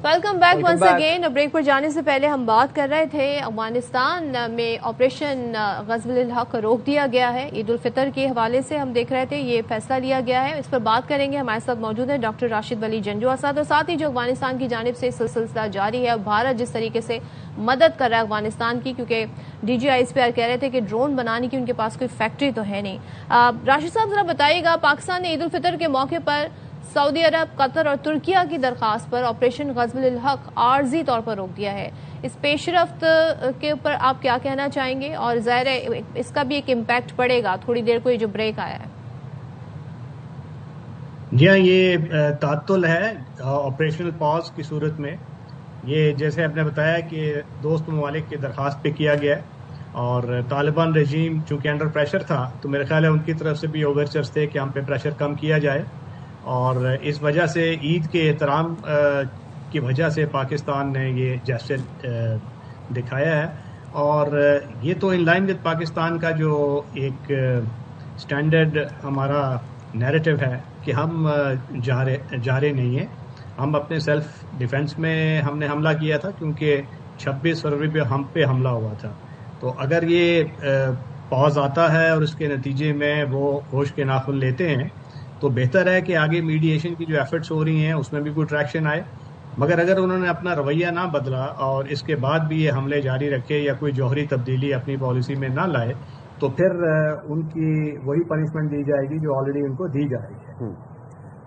Welcome back once again. Break پر جانے سے پہلے ہم بات کر رہے تھے افغانستان میں آپریشن غزوہ الحق روک دیا گیا ہے. عید الفطر کے حوالے سے ہم دیکھ رہے تھے یہ فیصلہ لیا گیا ہے. اس پر بات کریں گے. ہمارے ساتھ موجود ہیں ڈاکٹر راشد ولی جنجو اسد، اور ساتھ ہی جو افغانستان کی جانب سے سلسلہ جاری ہے اور بھارت جس طریقے سے مدد کر رہا ہے افغانستان کی، کیونکہ D G I S P R کہہ رہے تھے کہ ڈرون بنانے کی ان کے پاس کوئی فیکٹری تو ہے نہیں. راشد صاحب ذرا بتائیے گا، پاکستان نے عید الفطر کے موقع پر سعودی عرب، قطر اور ترکیہ کی درخواست پر آپریشن غزوہ الحق عارضی طور پر روک دیا ہے. اس پیش رفت کے اوپر آپ کیا کہنا چاہیں گے؟ اور ظاہر ہے اس کا بھی ایک امپیکٹ پڑے گا تھوڑی دیر کو یہ جو بریک آیا ہے. جی ہاں، یہ تعطل ہے آپریشنل پاز کی صورت میں. یہ جیسے آپ نے بتایا کہ دوست ممالک کی درخواست پہ کیا گیا ہے، اور طالبان رجیم چونکہ انڈر پریشر تھا تو میرے خیال ہے ان کی طرف سے بھی اوورچرز تھے کہ ہم پہ پریشر کم کیا جائے، اور اس وجہ سے عید کے احترام کی وجہ سے پاکستان نے یہ جیسچر دکھایا ہے. اور یہ تو ان لائن وتھ پاکستان کا جو ایک سٹینڈرڈ ہمارا نیریٹو ہے کہ ہم جا رہے نہیں ہیں. ہم اپنے سیلف ڈیفنس میں ہم نے حملہ کیا تھا، کیونکہ 26 فروری پہ ہم پہ حملہ ہوا تھا. تو اگر یہ پاز آتا ہے اور اس کے نتیجے میں وہ ہوش کے ناخن لیتے ہیں تو بہتر ہے کہ آگے میڈیشن کی جو ایفرٹس ہو رہی ہیں اس میں بھی کوئی ٹریکشن آئے. مگر اگر انہوں نے اپنا رویہ نہ بدلا اور اس کے بعد بھی یہ حملے جاری رکھے یا کوئی جوہری تبدیلی اپنی پالیسی میں نہ لائے تو پھر ان کی وہی پنشمنٹ دی جائے گی جو آلریڈی ان کو دی جا رہی ہے.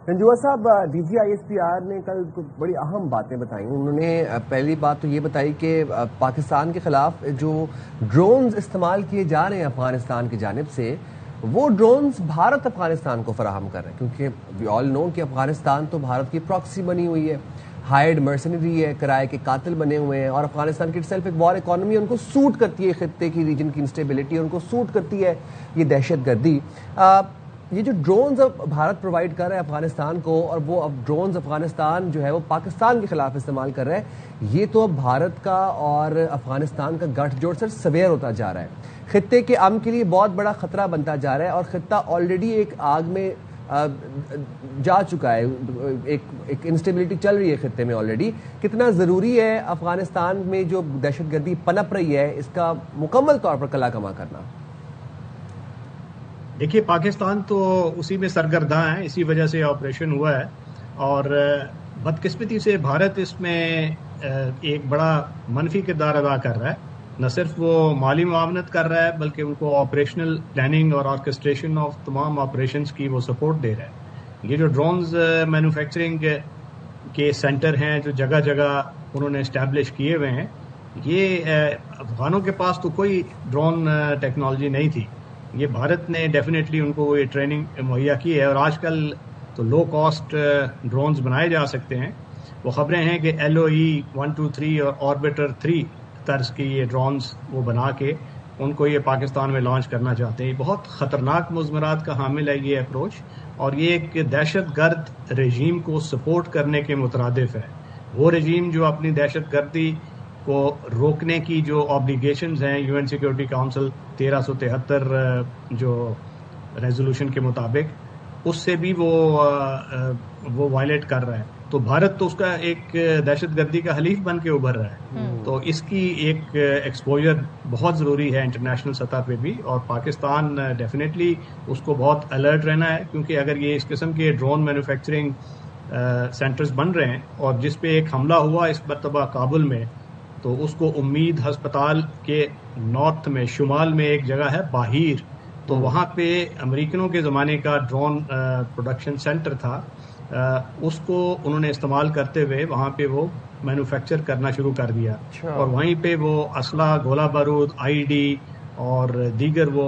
رنجوا صاحب، D G I S P R نے کل بڑی اہم باتیں بتائیں. انہوں نے پہلی بات تو یہ بتائی کہ پاکستان کے خلاف جو ڈرونز استعمال کیے جا رہے ہیں افغانستان کی جانب سے، وہ ڈرونز بھارت افغانستان کو فراہم کر رہے ہیں، کیونکہ وی آل نو کہ افغانستان تو بھارت کی پراکسی بنی ہوئی ہے، ہائرڈ مرسنری ہے، کرائے کے قاتل بنے ہوئے ہیں، اور افغانستان کی سیلف ایک وار اکانومی ان کو سوٹ کرتی ہے، خطے کی ریجن کی انسٹیبلٹی ان کو سوٹ کرتی ہے یہ دہشت گردی. یہ جو ڈرونز اب بھارت پرووائڈ کر رہا ہے افغانستان کو، اور وہ اب ڈرونز افغانستان جو ہے وہ پاکستان کے خلاف استعمال کر رہا ہے، یہ تو اب بھارت کا اور افغانستان کا گٹھ جوڑ سر سویر ہوتا جا رہا ہے. خطے کے امن کے لیے بہت بڑا خطرہ بنتا جا رہا ہے، اور خطہ آلریڈی ایک آگ میں جا چکا ہے. ایک انسٹیبلٹی چل رہی ہے خطے میں آلریڈی. کتنا ضروری ہے افغانستان میں جو دہشت گردی پنپ رہی ہے اس کا مکمل طور پر کلا کما کرنا؟ دیکھیے، پاکستان تو اسی میں سرگرداں ہے، اسی وجہ سے آپریشن ہوا ہے، اور بدقسمتی سے بھارت اس میں ایک بڑا منفی کردار ادا کر رہا ہے. نہ صرف وہ مالی معاونت کر رہا ہے بلکہ ان کو آپریشنل پلاننگ اور آرکسٹریشن آف تمام آپریشنز کی وہ سپورٹ دے رہا ہے. یہ جو ڈرونز مینوفیکچرنگ کے سینٹر ہیں جو جگہ جگہ انہوں نے اسٹیبلش کیے ہوئے ہیں، یہ افغانوں کے پاس تو کوئی ڈرون ٹیکنالوجی نہیں تھی. یہ بھارت نے ڈیفینیٹلی ان کو یہ ٹریننگ مہیا کی ہے، اور آج کل تو لو کاسٹ ڈرونز بنائے جا سکتے ہیں. وہ خبریں ہیں کہ LOE 123 اور آربیٹر 3 طرز کی یہ ڈرونز وہ بنا کے ان کو یہ پاکستان میں لانچ کرنا چاہتے ہیں. بہت خطرناک مضمرات کا حامل ہے یہ اپروچ، اور یہ ایک دہشت گرد رجیم کو سپورٹ کرنے کے مترادف ہے. وہ رجیم جو اپنی دہشت گردی کو روکنے کی جو آبلیگیشنز ہیں UN سیکیورٹی کاؤنسل 1373 جو ریزولوشن کے مطابق، اس سے بھی وہ وائلیٹ کر رہا ہے. تو بھارت تو اس کا ایک دہشت گردی کا حلیف بن کے ابھر رہا ہے. تو اس کی ایک ایکسپوجر بہت ضروری ہے انٹرنیشنل سطح پہ بھی، اور پاکستان ڈیفینیٹلی اس کو بہت الرٹ رہنا ہے، کیونکہ اگر یہ اس قسم کے ڈرون مینوفیکچرنگ سینٹرز بن رہے ہیں، اور جس پہ ایک حملہ ہوا اس مرتبہ کابل میں، تو اس کو امید ہسپتال کے نارتھ میں، شمال میں ایک جگہ ہے باہیر، تو وہاں پہ امریکنوں کے زمانے کا ڈرون پروڈکشن سینٹر تھا. اس کو انہوں نے استعمال کرتے ہوئے وہاں پہ وہ مینوفیکچر کرنا شروع کر دیا، اور وہیں پہ وہ اسلحہ، گولہ بارود، IED اور دیگر وہ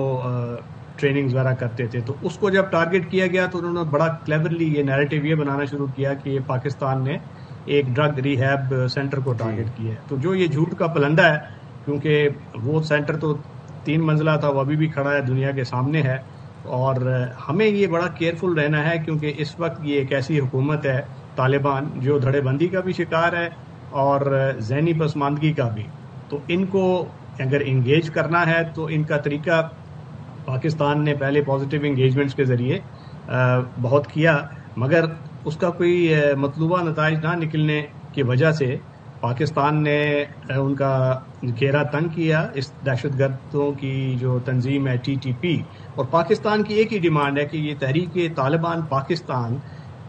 ٹریننگز وغیرہ کرتے تھے. تو اس کو جب ٹارگٹ کیا گیا تو انہوں نے بڑا کلیورلی یہ نیریٹو یہ بنانا شروع کیا کہ یہ پاکستان نے ایک ڈرگ ریہیب سینٹر کو ٹارگٹ کیا ہے. تو جو یہ جھوٹ کا پلندہ ہے، کیونکہ وہ سینٹر تو 3 منزلہ تھا، وہ ابھی بھی کھڑا ہے، دنیا کے سامنے ہے. اور ہمیں یہ بڑا کیئرفل رہنا ہے، کیونکہ اس وقت یہ ایک ایسی حکومت ہے طالبان جو دھڑے بندی کا بھی شکار ہے اور ذہنی پسماندگی کا بھی. تو ان کو اگر انگیج کرنا ہے تو ان کا طریقہ پاکستان نے پہلے پازیٹیو انگیجمنٹس کے ذریعے بہت کیا، مگر اس کا کوئی مطلوبہ نتائج نہ نکلنے کی وجہ سے پاکستان نے ان کا گھیرا تنگ کیا. اس دہشت گردوں کی جو تنظیم ہے TTP, اور پاکستان کی ایک ہی ڈیمانڈ ہے کہ یہ تحریک طالبان پاکستان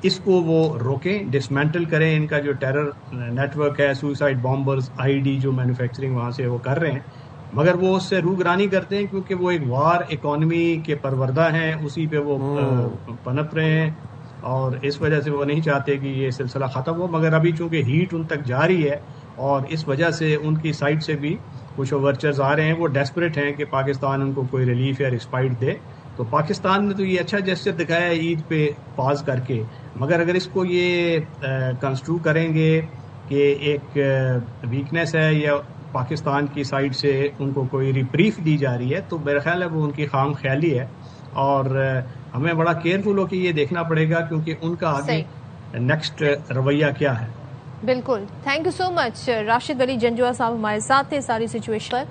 اس کو وہ روکیں, ڈسمینٹل کریں. ان کا جو ٹیرر نیٹ ورک ہے, سوئسائڈ بامبرز, IED جو مینوفیکچرنگ وہاں سے وہ کر رہے ہیں, مگر وہ اس سے روگرانی کرتے ہیں کیونکہ وہ ایک وار اکانومی کے پروردہ ہیں, اسی پہ وہ پنپ رہے ہیں, اور اس وجہ سے وہ نہیں چاہتے کہ یہ سلسلہ ختم ہو. مگر ابھی چونکہ ہیٹ ان تک جاری ہے اور اس وجہ سے ان کی سائڈ سے بھی کچھ اوورچرز آ رہے ہیں, وہ ڈیسپریٹ ہیں کہ پاکستان ان کو کوئی ریلیف یا رسپائٹ دے. تو پاکستان نے تو یہ اچھا جیسچر دکھایا ہے عید پہ پاز کر کے, مگر اگر اس کو یہ کنسٹرو کریں گے کہ ایک ویکنیس ہے یا پاکستان کی سائڈ سے ان کو کوئی ریپریف دی جا رہی ہے, تو میرا خیال ہے وہ ان کی خام خیالی ہے. اور ہمیں بڑا کیئرفل ہو کے یہ دیکھنا پڑے گا کیونکہ ان کا آگے نیکسٹ رویہ کیا ہے. بالکل, تھینک یو سو مچ. راشد ولی جنجوعہ صاحب ہمارے ساتھ تھے ساری سچویشن پر.